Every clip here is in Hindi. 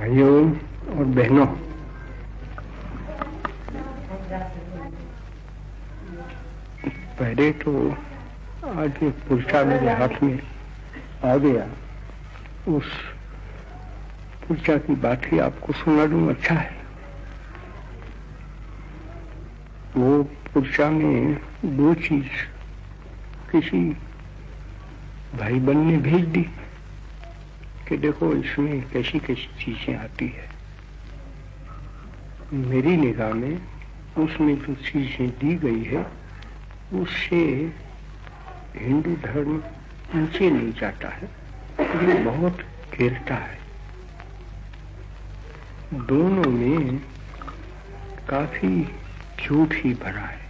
भाइयों और बहनों, पहले तो आज एक पुर्चा मेरे हाथ में आ गया, उस पुर्चा की बात ही आपको सुना दूं, अच्छा है। वो पुर्चा में दो चीज किसी भाई बहन ने भेज दी कि देखो इसमें कैसी कैसी चीजें आती है। मेरी निगाह में उसमें जो चीजें दी गई है उससे हिंदू धर्म नीचे नहीं जाता है, ये बहुत गिरता है। दोनों में काफी झूठ ही भरा है।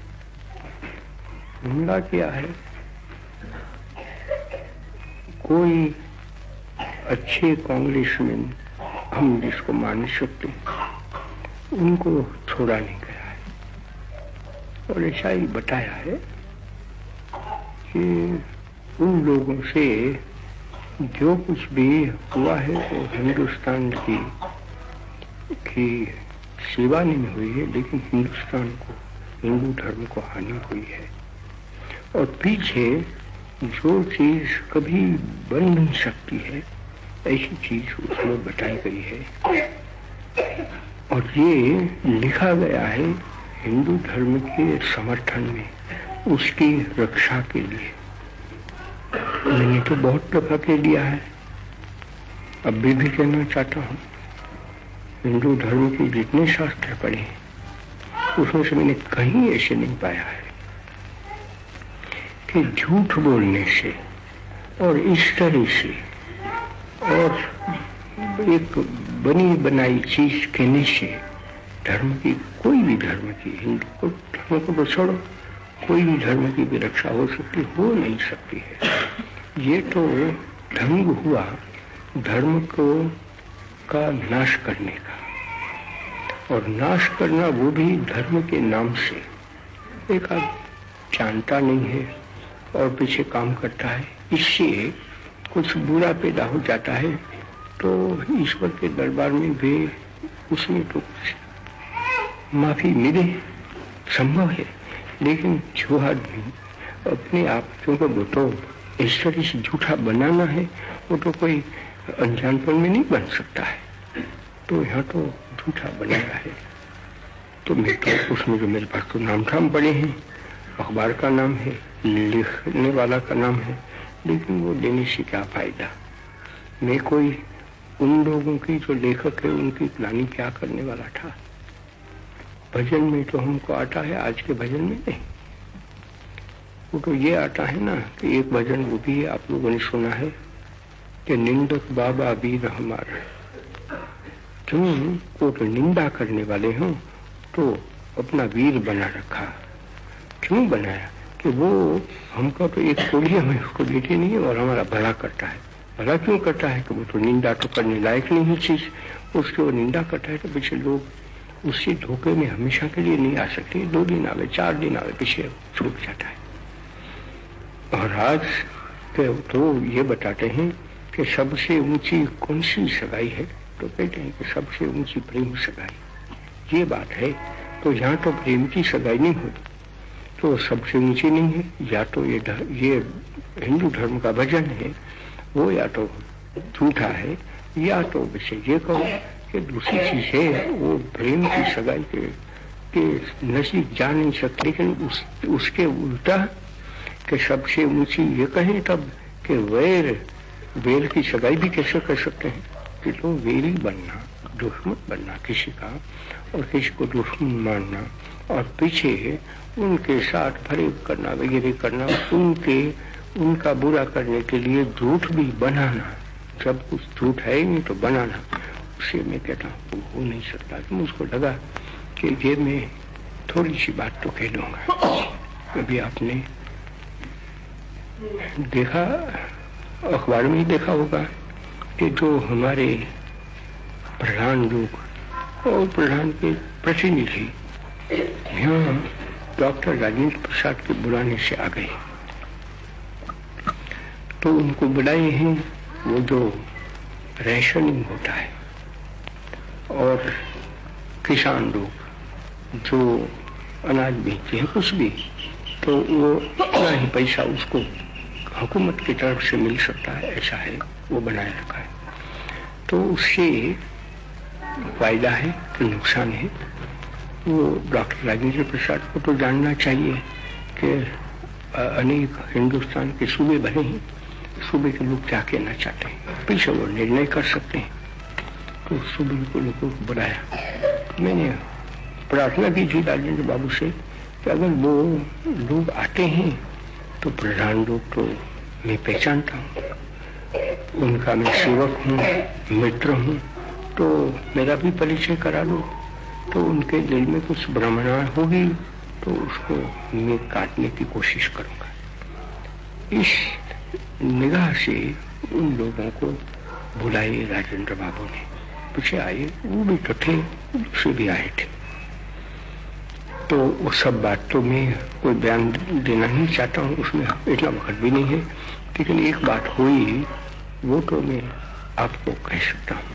हमला क्या है, कोई अच्छे कांग्रेसमैन हम जिसको मान सकते उनको छोड़ा नहीं गया है, और ऐसा ही बताया है कि उन लोगों से जो कुछ भी हुआ है वो हिंदुस्तान की सेवा नहीं हुई है, लेकिन हिंदुस्तान को, हिंदू धर्म को हानि हुई है। और पीछे जो चीज कभी बन नहीं सकती है ऐसी चीज उसमें बताई गई है, और ये लिखा गया है हिंदू धर्म के समर्थन में, उसकी रक्षा के लिए। मैंने तो बहुत दफा कह दिया है, अब भी कहना चाहता हूँ, हिंदू धर्म के जितने शास्त्र पढ़े हैं उसमें से मैंने कहीं ऐसे नहीं पाया है कि झूठ बोलने से और इस तरह से और एक बनी बनाई चीज कहने से धर्म की, कोई भी धर्म की, हिंदू धर्म को तो छोड़ो, कोई भी धर्म की भी रक्षा हो सकती, हो नहीं सकती है। ये तो ढंग हुआ धर्म को का नाश करने का, और नाश करना वो भी धर्म के नाम से। एक आद जानता नहीं है और पीछे काम करता है, इससे कुछ बुरा पैदा हो जाता है, तो ईश्वर के दरबार में वे उसमें तो कुछ माफी मिले संभव है, लेकिन जो आदमी अपने आप को तो इस तरह से झूठा बनाना है वो तो कोई अनजानपन में नहीं बन सकता है, तो यहाँ तो झूठा बनाया है। तो मैं तो उसमें जो मेरे पास तो नाम ठाम पड़े हैं, अखबार का नाम है, लिखने वाला का नाम है, लेकिन वो देने से क्या फायदा। मैं कोई उन लोगों की जो लेखक है उनकी प्लानिंग क्या करने वाला था। भजन में तो हमको आता है, आज के भजन में नहीं, वो तो ये आता है ना कि एक भजन वो भी आप लोगों ने सुना है कि निंदक बाबा वीर हमारा, तुम को तो निंदा करने वाले हो तो अपना वीर बना रखा। क्यों बनाया कि वो हमको तो एक कोड़ी हमें उसको देती नहीं है और हमारा भला करता है। भला क्यों करता है कि वो तो निंदा तो करने लायक नहीं है चीज, उसकी वो निंदा करता है तो पीछे लोग उससे धोखे में हमेशा के लिए नहीं आ सकते, 2 दिन आवे 4 दिन आवे पीछे छूट जाता है। और आज के तो ये बताते हैं कि सबसे ऊंची कौन सी सगाई है, तो कहते हैं कि सबसे ऊंची प्रेम सगाई। ये बात है, तो यहाँ तो प्रेम की सगाई नहीं होती तो सबसे ऊंची नहीं है। या तो ये हिंदू धर्म का भजन है वो या तो झूठा है, या तो वैसे ये कहो कि दूसरी चीज है वो प्रेम की सगाई के नजदीक जा नहीं सकते। लेकिन उसके उल्टा कि सबसे ऊंची ये कहें तब कि वैर की सगाई भी कैसे कर सकते हैं कि तो वेरी बनना, दुश्मन बनना किसी का और किसी को दुश्मन मानना और पीछे उनके साथ फरेब करना वगैरह करना, उनका बुरा करने के लिए झूठ भी बनाना। जब कुछ झूठ है ही नहीं तो बनाना, उससे मैं कहता हूँ हो नहीं सकता। तो मुझको लगा कि ये मैं थोड़ी सी बात तो कह दूंगा। अभी आपने देखा, अखबार में ही देखा होगा कि जो हमारे प्रधान लोग और प्रधान के प्रतिनिधि यहाँ डॉक्टर राजेंद्र प्रसाद के बुलाने से आ गए, तो उनको बुलाए हैं। वो जो रेशनिंग होता है और किसान लोग जो अनाज बेचते हैं कुछ भी, तो वो इतना ही पैसा उसको हुकूमत की तरफ से मिल सकता है, ऐसा है वो बनाए रखा है। तो उससे फायदा है कि नुकसान है, वो डॉक्टर राजेंद्र प्रसाद को तो जानना चाहिए कि अनेक हिंदुस्तान के सूबे बने हैं, सूबे के लोग क्या कहना चाहते हैं, पीछे वो निर्णय कर सकते हैं। तो सूबे के लोगों को बुलाया, मैंने प्रार्थना की थी राजेंद्र बाबू से कि अगर वो लोग आते हैं तो प्रधान लोग तो मैं पहचानता हूँ, उनका मैं सेवक हूँ, मित्र हूँ, तो मेरा भी परिचय करा दो। तो उनके दिल में कुछ भ्रमणा होगी तो उसको मैं काटने की कोशिश करूँगा। इस निगाह से उन लोगों को बुलाए राजेंद्र बाबू ने, पीछे आए, वो भी तो थे, दूसरे भी आए थे। तो वो सब बात तो मैं कोई बयान देना नहीं चाहता हूँ, उसमें इतना वक्त भी नहीं है, लेकिन एक बात हुई वो तो मैं आपको कह सकता हूँ।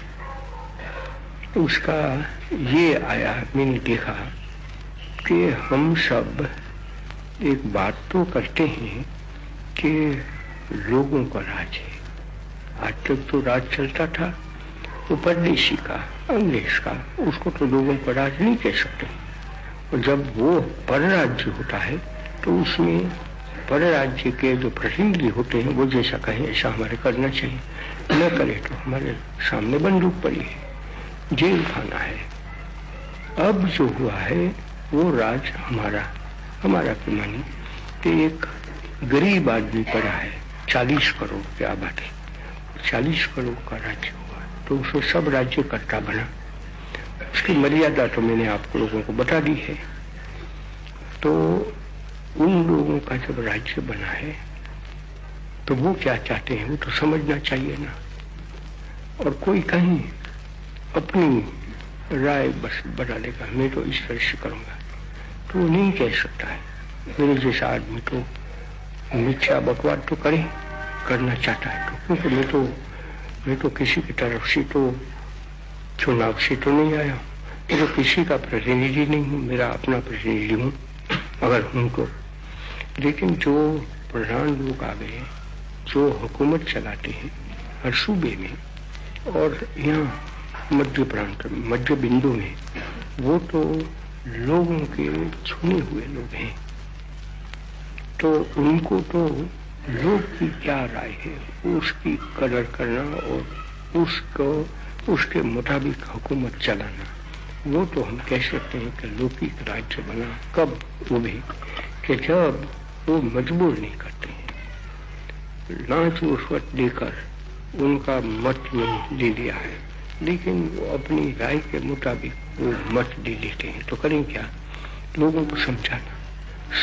तो उसका ये आया, मैंने देखा कि हम सब एक बात तो करते हैं कि लोगों का राज है। आज तक तो राज चलता था वो परदेशी का, अंग्रेज का, उसको तो लोगों का राज नहीं कह सकते। और जब वो पर राज्य होता है तो उसमें पर राज्य के जो प्रतिनिधि होते हैं वो जैसा कहें ऐसा हमारे करना चाहिए, न करे तो हमारे सामने बंदूक पड़ी है, जेल खाना है। अब जो हुआ है वो राज हमारा तो मानी कि एक गरीब आदमी पड़ा है, 40 करोड़ की आबादी, 40 करोड़ का राज्य हुआ, तो उसको सब राज्य करता बना। उसकी मर्यादा तो मैंने आप लोगों को बता दी है। तो उन लोगों का जब राज्य बना है तो वो क्या चाहते हैं वो तो समझना चाहिए ना। और कोई कहीं अपनी राय बस बता देगा, मैं तो इस तरह से करूंगा, तो वो नहीं कह सकता है। मेरे जैसा आदमी तो मिथ्या बकवाद तो करना चाहता है, तो क्योंकि मैं तो किसी की तरफ से तो चुनाव से तो नहीं आया, मैं तो किसी का प्रतिनिधि नहीं हूँ, मेरा अपना प्रतिनिधि हूँ अगर हूँ तो। लेकिन जो प्रधान लोग आ गए, जो हुकूमत चलाते हैं हर सूबे में और यहाँ मध्य प्रांत में, मध्य बिंदु में, वो तो लोगों के चुने हुए लोग हैं। तो उनको तो लोग की क्या राय है उसकी कदर करना और उसके मुताबिक हुकूमत चलाना, वो तो हम कह सकते हैं कि लौकिक राज्य बना। कब? वो भी कि जब वो मजबूर नहीं करते हैं, लांच रुश्वत देकर उनका मत में ले लिया है, लेकिन वो अपनी राय के मुताबिक वो मत ले लेते हैं। तो करें क्या? लोगों को समझाना।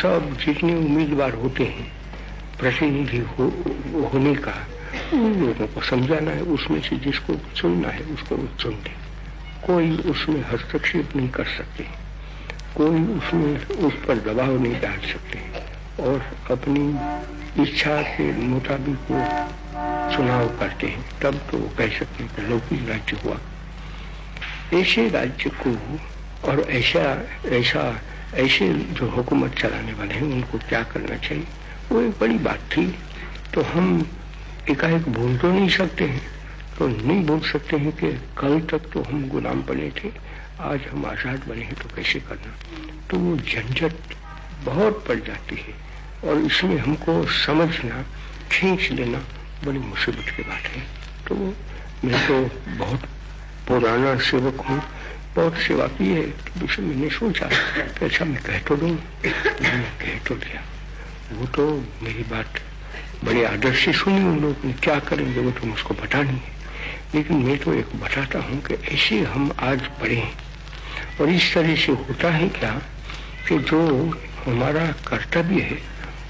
सब जितने उम्मीदवार होते हैं प्रतिनिधि होने का, उन लोगों को समझाना है, उसमें से जिसको चुनना है उसको वो चुन ले। कोई उसमें हस्तक्षेप नहीं कर सकते, कोई उसमें उस पर दबाव नहीं डाल सकते, और अपनी इच्छा के मुताबिक वो चुनाव करते हैं। तब तो वो कह सकते हैं कि लौकिक राज्य हुआ। ऐसे राज्य को और ऐसे जो हुकूमत चलाने वाले हैं उनको क्या करना चाहिए, वो एक बड़ी बात थी। तो हम एकाएक भूल तो नहीं सकते हैं, तो नहीं बोल सकते हैं कि कल तक तो हम गुलाम बने थे, आज हम आजाद बने हैं, तो कैसे करना। तो वो झंझट बहुत पड़ जाती है, और इसमें हमको समझना, खींच लेना बड़ी मुसीबत की बात है। तो मैं तो बहुत पुराना सेवक हूँ, बहुत सेवा की है, तो इसमें मैंने सोचा कि अच्छा मैं कह तो दूँ, मैंने कह तो दिया। वो तो मेरी बात बड़े आदर से सुनी उन लोग ने, क्या करेंगे वो तो मुझको पता नहीं है, लेकिन मैं तो एक बताता हूँ कि ऐसे हम आज बढ़े हैं। और इस तरह से होता है क्या कि जो हमारा कर्तव्य है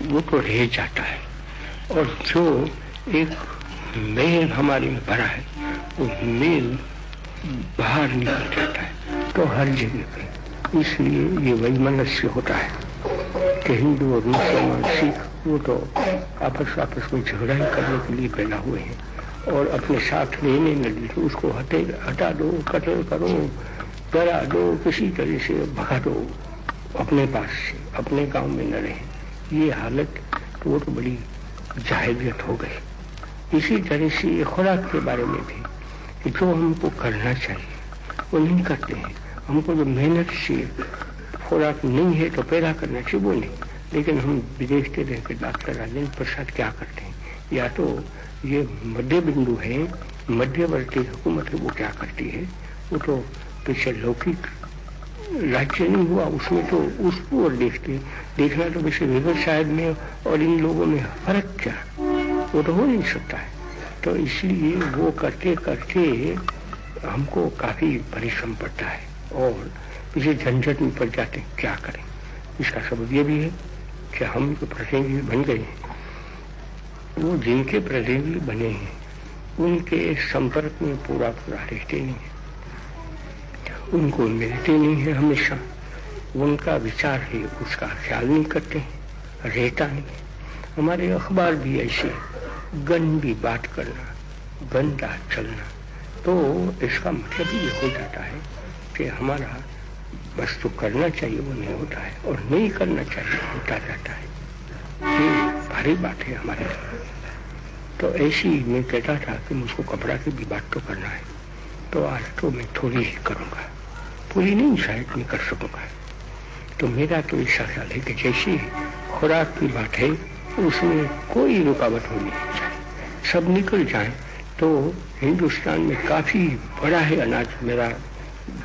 वो तो रह जाता है, और जो एक मेल हमारे में भरा है वो मेल बाहर निकल जाता है। तो हर जगह पे इसलिए ये वैमनस्य होता है कि हिंदू और मुसलमान सिख वो तो आपस में झगड़ा ही करने के लिए पैदा हुए हैं, और अपने साथ रहने न दे तो उसको हटा दो, कत्ल करो, डरा दो, किसी तरह से भगा दो अपने पास से, अपने गांव में न रहे। ये हालत तो बड़ी जाहिलियत हो गई। इसी तरह से खुराक के बारे में भी कि जो हमको करना चाहिए वो नहीं करते हैं। हमको जो मेहनत से खुराक नहीं है तो पैदा करना चाहिए वो नहीं, लेकिन हम देखते रहे कि डॉक्टर राजेंद्र प्रसाद क्या करते हैं, या तो ये मध्य बिंदु है, मध्यवर्ती हुकूमत है वो क्या करती है, वो तो पीछे लौकिक राज्य नहीं हुआ उसमें तो उसको और देखना तो वैसे विगत साहब में और इन लोगों में फर्क क्या, वो तो हो नहीं सकता है। तो इसलिए वो करते करते हमको काफी परिश्रम पड़ता है और इसे झंझट में पड़ जाते हैं। क्या करें? इसका सबब ये भी है कि हम जो प्रतिनिधि बन गए हैं वो जिनके प्रतिनिधि बने हैं उनके संपर्क में पूरा रहते नहीं है, उनको मिलते नहीं है, हमेशा उनका विचार है उसका ख्याल नहीं करते हैं, रहता नहीं। हमारे अखबार भी ऐसे गंदी बात करना, गंदा चलना, तो इसका मतलब ये हो जाता है कि हमारा बस तो करना चाहिए वो नहीं होता है और नहीं करना चाहिए होता जाता है। ये भारी बात है हमारे लिए। तो ऐसी मैं कहता था कि मुझको कपड़ा की भी बात तो करना है, तो आज तो मैं थोड़ी ही करूँगा, पूरी नहीं शायद नहीं कर सकूँगा। तो मेरा तो ऐसा ख्याल है कि जैसी खुराक की बात है उसमें कोई रुकावट होनी नहीं चाहिए, सब निकल जाए तो हिंदुस्तान में काफी बड़ा है अनाज। मेरा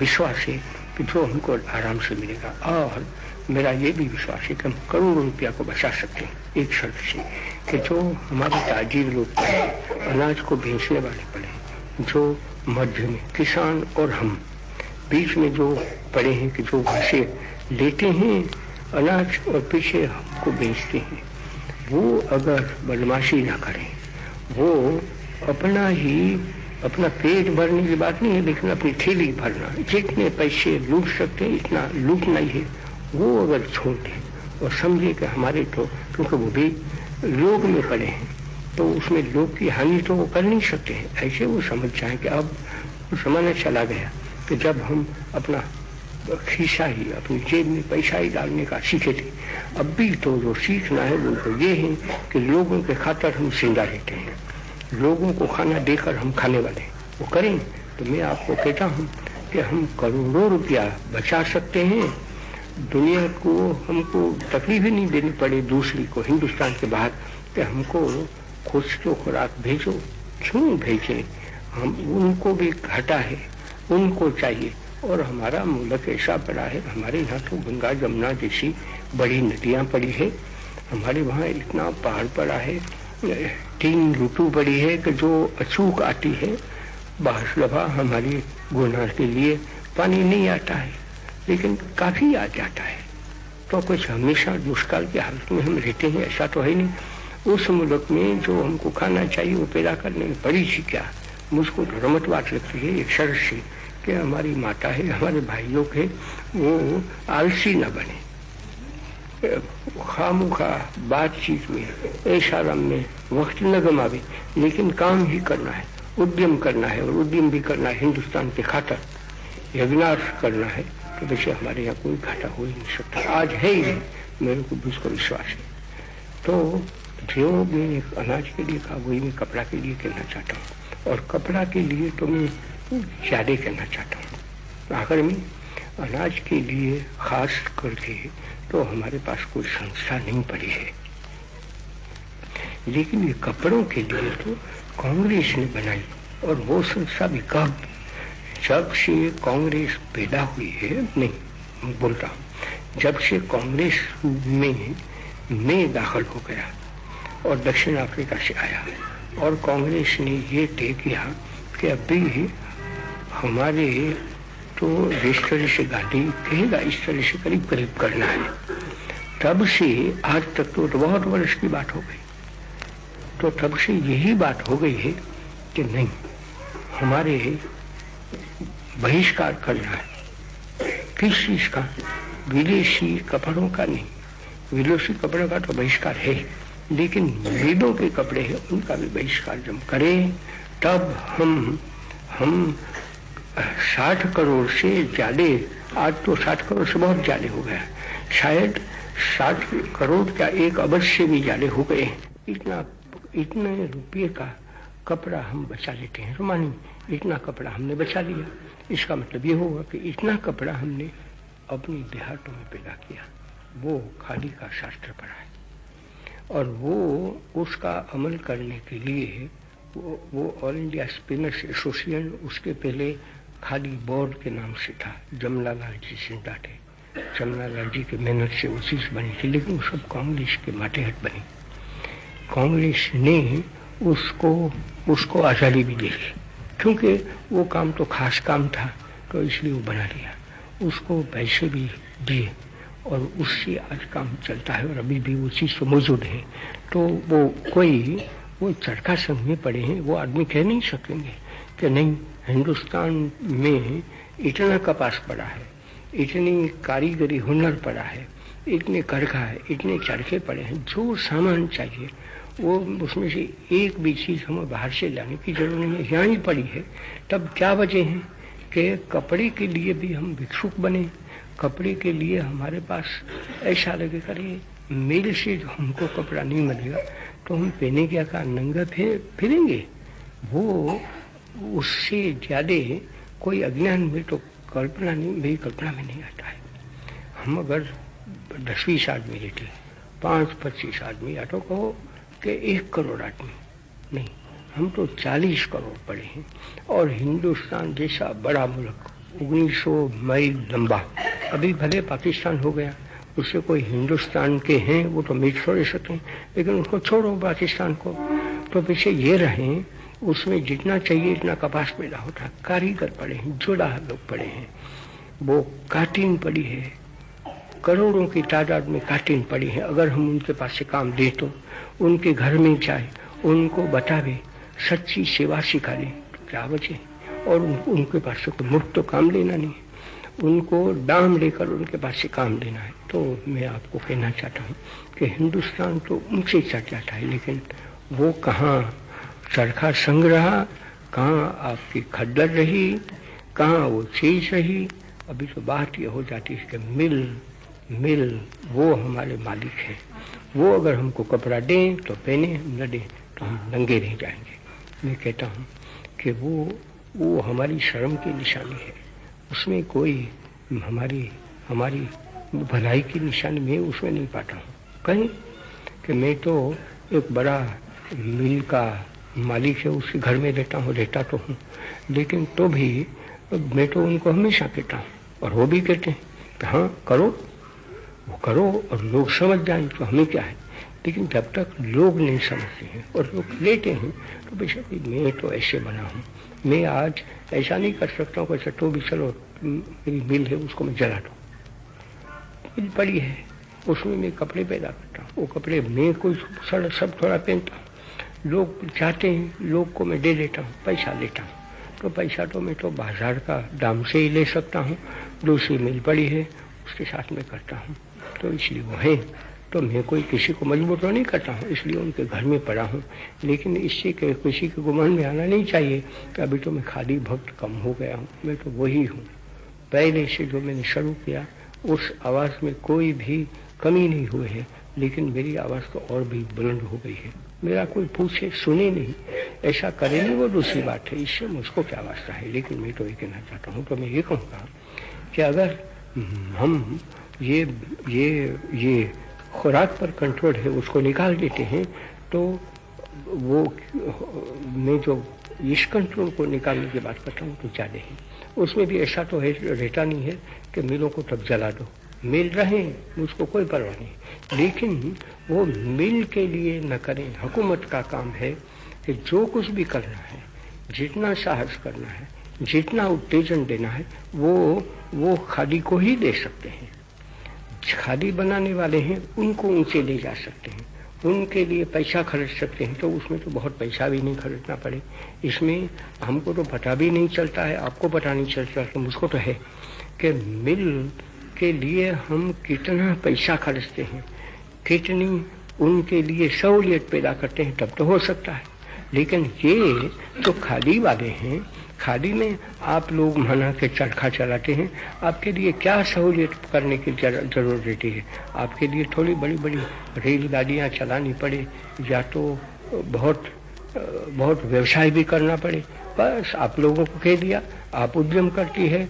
विश्वास है कि जो हमको आराम से मिलेगा, और मेरा ये भी विश्वास है कि हम करोड़ों रुपया को बचा सकते हैं एक शर्त से कि जो हमारे ताजिर लोग पड़े, अनाज को बेचने वाले पड़े, जो मध्य में किसान और हम बीच में जो पड़े हैं कि जो वहाँ से लेते हैं अनाज और पीछे हमको बेचते हैं, वो अगर बदमाशी ना करें, वो अपना पेट भरने की बात नहीं है, लेकिन अपनी थैली भरना, जितने पैसे लूट सकते हैं इतना लूटना ही है, वो अगर छोड़ दें और समझे कि हमारे तो क्योंकि वो भी लोग में पड़े हैं तो उसमें लोग की हानि तो वो कर नहीं सकते हैं, ऐसे वो समझ जाए कि अब जमाना चला गया कि जब हम अपना खीसा ही अपनी जेब में पैसा ही डालने का सीखे थे। अब भी तो जो सीखना है वो तो ये है कि लोगों के खातर हम जिंदा रहते हैं, लोगों को खाना देकर हम खाने वाले वो करें। तो मैं आपको कहता हूँ कि हम करोड़ों रुपया बचा सकते हैं, दुनिया को हमको तकलीफ ही नहीं देनी पड़े दूसरी को हिंदुस्तान के बाहर कि हमको कुछ तो खुराक भेजो। क्यों भेजें? हम उनको भी घाटा है, उनको चाहिए। और हमारा मुल्क ऐसा बड़ा है, हमारे यहाँ तो गंगा जमुना जैसी बड़ी नदियाँ पड़ी है, हमारे वहाँ इतना पहाड़ पड़ा है, 3 ऋतु पड़ी है कि जो अचूक आती है। बाहर हमारी गुना के लिए पानी नहीं आता है, लेकिन काफी आ जाता है। तो कुछ हमेशा दुष्काल की हालत में हम रहते हैं ऐसा तो है नहीं। उस मुल्क में जो हमको खाना चाहिए वो पैदा करने में बड़ी सी क्या मुझको रमत बात लगती है एक शर्त से कि हमारी माता है, हमारे भाई लोग है, वो आलसी न बने, खामुखा बातचीत में ऐशाराम में वक्त न गमावे, लेकिन काम ही करना है, उद्यम करना है, और उद्यम भी करना है हिंदुस्तान के खातर, यज्ञार्थ करना है। तो वैसे हमारे यहाँ कोई घाटा हो ही नहीं सकता, आज है ही, मेरे को उसको विश्वास है। तो जो मैं अनाज के लिए कहा वही मैं कपड़ा के लिए कहना चाहता हूँ, और कपड़ा के लिए तो मैं ज्यादा कहना चाहता हूँ। आखिर में अनाज के लिए खास करके तो हमारे पास कोई संस्था नहीं पड़ी है, लेकिन ये कपड़ों के लिए तो कांग्रेस ने बनाई, और वो संस्था भी कब, जब से कांग्रेस पैदा हुई है, नहीं बोल रहा हूँ, जब से कांग्रेस में दाखिल हो गया और दक्षिण अफ्रीका से आया, और कांग्रेस ने ये तय किया कि अभी हमारे तो जिस तरह से गांधी कहेगा इस तरह से करीब करीब करना है, तब से आज तक तो बहुत वर्ष की बात हो गई। तो तब से यही बात हो गई है कि नहीं, हमारे बहिष्कार करना है। किस चीज का? विदेशी कपड़ों का नहीं, विदेशी कपड़ों का तो बहिष्कार है, लेकिन वेदों के कपड़े हैं उनका भी बहिष्कार जब करें तब हम 60 करोड़ से ज्यादा, आज तो 60 करोड़ से बहुत ज्यादा हो गया, शायद 60 करोड़ क्या 1 अरब से भी ज्यादा हो गए। इतने रुपये का कपड़ा हम बचा लेते हैं। तो मानिए इतना कपड़ा हमने बचा लिया, इसका मतलब ये होगा कि इतना कपड़ा हमने अपनी देहातों में पैदा किया। वो खादी का शास्त्र पढ़ा है और वो उसका अमल करने के लिए वो ऑल इंडिया स्पिनर्स एसोसिएशन, उसके पहले खादी बोर्ड के नाम से था। जमनालाल जी जिंदा थे, जमनालाल जी की मेहनत से वो चीज बनी थी, लेकिन वो सब कांग्रेस के माटेहट बनी। कांग्रेस ने उसको आज़ादी भी दी, क्योंकि वो काम तो खास काम था, तो इसलिए वो बना लिया। उसको पैसे भी दिए और उससे आज काम चलता है और अभी भी वो चीज़ तो मौजूद है। तो वो चरखा संघ में पड़े हैं, वो आदमी कह नहीं सकेंगे कि नहीं हिंदुस्तान में इतना कपास पड़ा है, इतनी कारीगरी हुनर पड़ा है, इतने करखा है, इतने चरखे पड़े हैं, जो सामान चाहिए वो उसमें से एक भी चीज़ हमें बाहर से लाने की जरूरत नहीं है, यहाँ ही पड़ी है। तब क्या वजह है कि कपड़े के लिए भी हम भिक्षुक बने, कपड़े के लिए हमारे पास ऐसा लगे करे मेल से जो हमको कपड़ा नहीं मिलेगा तो हम पहने क्या का नंगा फिरेंगे। वो उससे ज़्यादा कोई अज्ञान में तो कल्पना नहीं, मेरी कल्पना में नहीं आता है। हम अगर 10-20 आदमी रहते, 5-25 आदमी, या तो कहो कि 1 करोड़ आदमी, नहीं हम तो 40 करोड़ पड़े हैं। और हिंदुस्तान जैसा बड़ा मुल्क 1900 मील लंबा, अभी भले पाकिस्तान हो गया, उससे कोई हिंदुस्तान के हैं वो तो मिट छोड़ सकें, लेकिन उसको छोड़ो पाकिस्तान को, तो पीछे ये रहें उसमें जितना चाहिए इतना कपास पैदा होता, कारीगर पड़े हैं, जोड़ा लोग पड़े हैं, वो काटीन पड़ी है, करोड़ों की तादाद में काटीन पड़ी है। अगर हम उनके पास से काम दें तो उनके घर में जाए, उनको बतावे, सच्ची सेवा सिखा दें, तो क्या वजह। और उनके पास से कोई मुफ्त तो काम लेना नहीं, उनको दाम लेकर उनके पास से काम लेना है। तो मैं आपको कहना चाहता हूँ कि हिंदुस्तान तो ऊंचे चढ़ जाता है, लेकिन वो कहाँ चरखा संग रहा, कहाँ आपकी खद्दर रही, कहाँ वो चीज रही। अभी तो बात ये हो जाती है कि मिल वो हमारे मालिक है, वो अगर हमको कपड़ा दें तो पहने, न दें तो हम नंगे रह जाएंगे। मैं कहता हूँ कि वो हमारी शर्म की निशानी है, उसमें कोई हमारी भलाई की निशानी मैं उसमें नहीं पाता हूँ कहीं कि मैं तो एक बड़ा मिल का मालिक है, उसके घर में रहता तो हूँ, लेकिन तो भी मैं तो उनको हमेशा कहता हूँ और वो भी कहते हैं कि हाँ करो, वो करो और लोग समझ जाएं तो हमें क्या है। लेकिन जब तक लोग नहीं समझते हैं और लोग लेते हैं तो बेशक मैं तो ऐसे बना हूँ, मैं आज ऐसा नहीं कर सकता हूँ कि तो भी चलो मेरी मिल है उसको मैं जला दूँ। मिल पड़ी है, उसमें मैं कपड़े पैदा करता हूँ, वो कपड़े मैं कोई सब थोड़ा पहनता हूँ, लोग चाहते हैं, लोग को मैं दे देता हूँ, पैसा लेता हूँ। तो पैसा तो मैं तो बाजार का दाम से ही ले सकता हूँ, दूसरी मिल पड़ी है उसके साथ में करता हूँ, तो इसलिए वो है। तो मैं कोई किसी को मजबूर तो नहीं करता हूँ, इसलिए उनके घर में पड़ा हूँ। लेकिन इससे किसी के गुमान में आना नहीं चाहिए कि अभी तो मैं खादी भक्त कम हो गया हूँ, मैं तो वही हूँ। पहले से जो मैंने शुरू किया उस आवाज़ में कोई भी कमी नहीं हुई है, लेकिन मेरी आवाज़ तो और भी बुलंद हो गई है। मेरा कोई पूछे सुने नहीं, ऐसा करे नहीं, वो दूसरी बात है, इससे मुझको क्या वास्ता है। लेकिन मैं तो ये कहना चाहता हूँ, तो मैं ये कहूँगा कि अगर हम ये खुराक पर कंट्रोल है उसको निकाल देते हैं, तो वो मैं जो इस कंट्रोल को निकालने की बात करता हूँ तो ज़्यादा है। उसमें भी ऐसा तो है रहता नहीं है कि मिलों को तब जला दो, मिल रहे मुझको कोई परवाह नहीं, लेकिन वो मिल के लिए न करें। हुकूमत का काम है कि जो कुछ भी करना है, जितना साहस करना है, जितना उत्तेजन देना है, वो खादी को ही दे सकते हैं। खादी बनाने वाले हैं उनको ऊंचे ले जा सकते हैं, उनके लिए पैसा खर्च सकते हैं, तो उसमें तो बहुत पैसा भी नहीं खर्चना पड़े। इसमें हमको तो पता भी नहीं चलता है, आपको पता नहीं चलता, तो मुझको तो है कि मिल के लिए हम कितना पैसा खर्चते हैं, कितनी उनके लिए सहूलियत पैदा करते हैं, तब तो हो सकता है। लेकिन ये तो खादी वाले हैं, खादी में आप लोग मना के चरखा चलाते हैं। आपके लिए क्या सहूलियत करने की जरूरत रहती है? आपके लिए थोड़ी बड़ी बड़ी रेलगाड़ियाँ चलानी पड़े या तो बहुत बहुत व्यवसाय भी करना पड़े। बस आप लोगों को कह दिया, आप उद्यम करती है,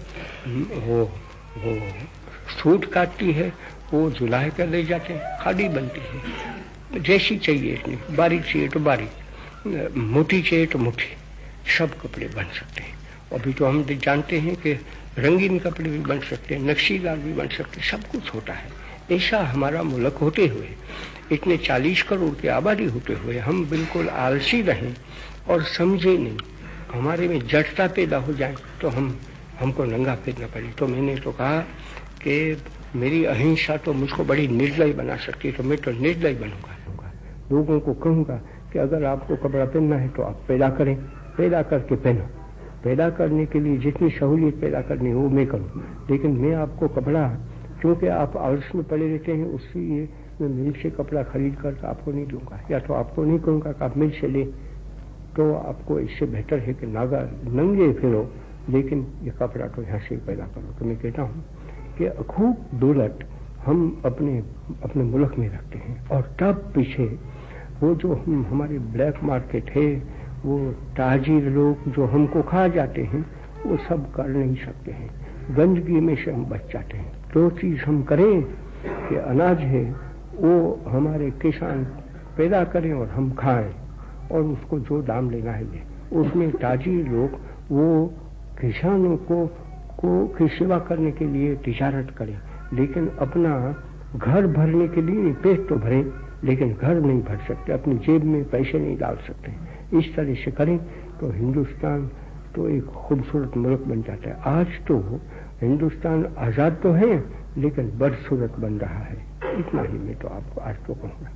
वो सूट काटती है, वो जुलाई कर ले जाते हैं, खादी बनती है। जैसी चाहिए इतनी, बारीक चाहिए तो बारीक, मोटी चाहिए तो मोटी, सब कपड़े बन सकते हैं। अभी तो हम जानते हैं कि रंगीन कपड़े भी बन सकते हैं, नक्शीदार भी बन सकते हैं, सब कुछ होता है। ऐसा हमारा मुल्क होते हुए, इतने 40 करोड़ की आबादी होते हुए हम बिल्कुल आलसी रहें और समझे नहीं, हमारे में जड़ता पैदा हो जाए तो हमको नंगा फिरना पड़े। तो मैंने तो कहा कि मेरी अहिंसा तो मुझको बड़ी निर्दयी बना सकती है, तो मैं तो निर्दयी बनूंगा। लोगों को कहूँगा कि अगर आपको कपड़ा पहनना है तो आप पैदा करें, पैदा करके पहनो। पैदा करने के लिए जितनी सहूलियत पैदा करनी है वो मैं करूँ, लेकिन मैं आपको कपड़ा, क्योंकि आप आलस में पड़े रहते हैं, उसलिए मैं मिल से कपड़ा खरीद कर आपको नहीं दूंगा, या तो आपको नहीं कहूँगा कि आप मिल से लें, तो आपको इससे बेहतर है कि नंगे फिरो, लेकिन ये कपड़ा तो यहाँ से पैदा करो। तो मैं कहता हूँ कि खूब दौलत हम अपने मुल्क में रखते हैं, और तब पीछे वो जो हमारे ब्लैक मार्केट है, वो ताजिर लोग जो हमको खा जाते हैं, वो सब कर नहीं सकते हैं। गंदगी में से हम बच जाते हैं। तो चीज़ हम करें कि अनाज है वो हमारे किसान पैदा करें और हम खाएं, और उसको जो दाम लेना है ले। उसमें ताजिर लोग वो किसानों की सेवा करने के लिए तिजारत करें, लेकिन अपना घर भरने के लिए पेट तो भरें, लेकिन घर नहीं भर सकते, अपनी जेब में पैसे नहीं डाल सकते। इस तरह से करें तो हिंदुस्तान तो एक खूबसूरत मुल्क बन जाता है। आज तो हिंदुस्तान आज़ाद तो है, लेकिन बदसूरत बन रहा है। इतना ही मैं तो आपको आज तो कहूँगा।